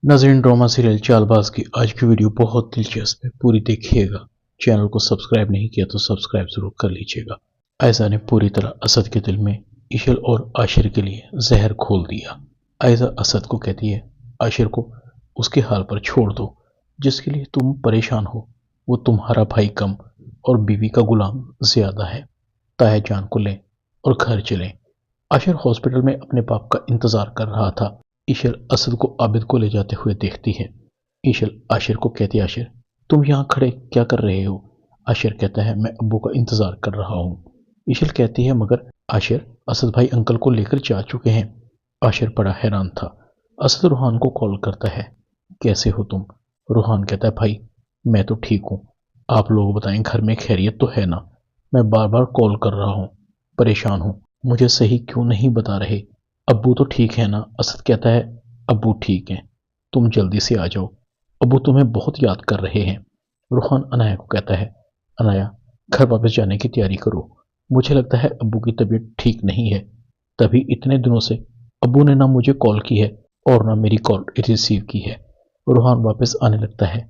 नाज़रीन, drama serial Chaalbaaz की आज की वीडियो बहुत दिलचस्प है, पूरी देखिएगा। चैनल को सब्सक्राइब नहीं किया तो सब्सक्राइब जरूर कर लीजिएगा। आयशा ने पूरी तरह असद के दिल में इशल और आशिर के लिए जहर घोल दिया। आयशा असद को कहती है, आशिर को उसके हाल पर छोड़ दो, जिसके लिए तुम परेशान हो वो तुम्हारा भाई कम और बीवी का गुलाम ज्यादा है। ताया जान को लें और घर चलें। आशिर हॉस्पिटल में अपने बाप का इंतजार कर रहा था। ईशल असद को आबिद को ले जाते हुए देखती है। ईशल आशिर को कहती है, आशिर तुम यहाँ खड़े क्या कर रहे हो? आशिर कहता है, मैं अब्बू का इंतजार कर रहा हूँ। ईशल कहती है, मगर आशिर असद भाई अंकल को लेकर जा चुके हैं। आशिर बड़ा हैरान था। असद रूहान को कॉल करता है, कैसे हो तुम? रूहान कहता है, भाई मैं तो ठीक हूँ, आप लोग बताएं घर में खैरियत तो है ना? मैं बार बार कॉल कर रहा हूँ, परेशान हूँ, मुझे सही क्यों नहीं बता रहे? अब्बू तो ठीक है ना? असद कहता है, अब्बू ठीक हैं, तुम जल्दी से आ जाओ, अब्बू तुम्हें बहुत याद कर रहे हैं। रूहान अनाया को कहता है, अनाया घर वापस जाने की तैयारी करो, मुझे लगता है अब्बू की तबीयत ठीक नहीं है। तभी इतने दिनों से अब्बू ने ना मुझे कॉल की है और ना मेरी कॉल रिसीव की है। रूहान वापस आने लगता है।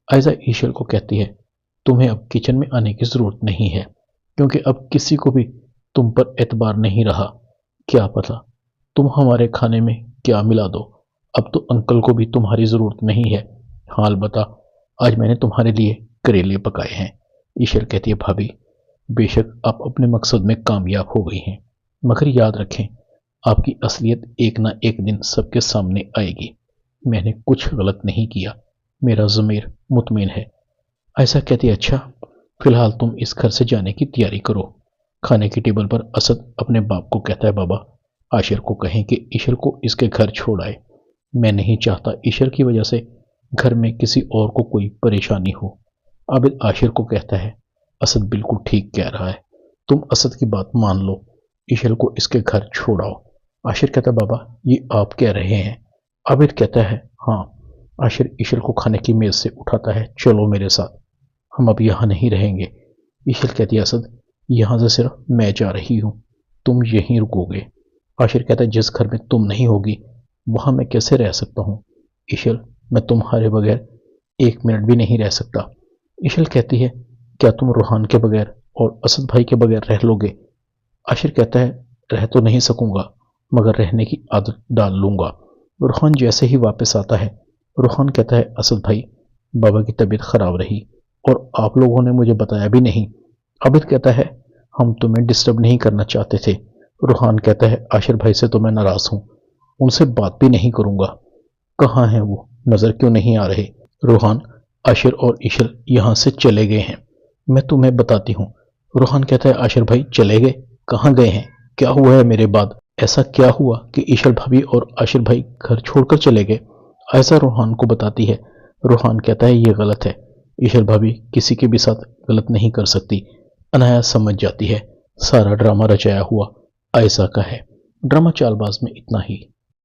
आयशा ईशल को कहती है, तुम्हें अब किचन में आने की जरूरत नहीं है, क्योंकि अब किसी को भी तुम पर एतबार नहीं रहा। क्या पता तुम हमारे खाने में क्या मिला दो, अब तो अंकल को भी तुम्हारी जरूरत नहीं है। हाल बता, आज मैंने तुम्हारे लिए करेले पकाए हैं। ईशल कहती है, भाभी बेशक आप अपने मकसद में कामयाब हो गई हैं, मगर याद रखें आपकी असलियत एक ना एक दिन सबके सामने आएगी। मैंने कुछ गलत नहीं किया, मेरा ज़मीर मुतमिन है। ऐसा कहती है, अच्छा फिलहाल तुम इस घर से जाने की तैयारी करो। खाने की टेबल पर असद अपने बाप को कहता है, बाबा आशिर को कहें कि ईशल को इसके घर छोड़ आए। मैं नहीं चाहता ईशल की वजह से घर में किसी और को कोई परेशानी हो। आबिद आशिर को कहता है, असद बिल्कुल ठीक कह रहा है, तुम असद की बात मान लो, ईशल को इसके घर छोड़ाओ। आशिर कहता है, बाबा ये आप कह रहे हैं? आबिद कहता है, हाँ। आशिर ईशल को खाने की मेज से उठाता है, चलो मेरे साथ, हम अब यहाँ नहीं रहेंगे। ईशल कहती है, असद यहाँ से सिर्फ मैं जा रही हूँ, तुम यहीं रुकोगे। आशिर कहता है, जिस घर में तुम नहीं होगी वहां मैं कैसे रह सकता हूँ? ईशल मैं तुम्हारे बगैर एक मिनट भी नहीं रह सकता। ईशल कहती है, क्या तुम रूहान के बगैर और असद भाई के बगैर रह लोगे? आशिर कहता है, रह तो नहीं सकूंगा, मगर रहने की आदत डाल लूंगा। रूहान जैसे ही वापस आता है, रूहान कहता है, असद भाई बाबा की तबीयत खराब रही और आप लोगों ने मुझे बताया भी नहीं। आबिद कहता है, हम तुम्हें डिस्टर्ब नहीं करना चाहते थे। रूहान कहता है, आशिर भाई से तो मैं नाराज हूं, उनसे बात भी नहीं करूंगा। कहाँ हैं वो, नजर क्यों नहीं आ रहे? रूहान आशिर और ईशल यहां से चले गए हैं, मैं तुम्हें बताती हूँ। रूहान कहता है, आशिर भाई चले गए? कहाँ गए हैं? क्या हुआ है मेरे बाद? ऐसा क्या हुआ कि ईशल भाभी और आशिर भाई घर छोड़कर चले गए? ऐसा रूहान को बताती है। रूहान कहता है, ये गलत है, ईशल भाभी किसी के भी साथ गलत नहीं कर सकती। अनाया समझ जाती है सारा ड्रामा रचाया हुआ आयशा का है। ड्रामा चालबाज में इतना ही।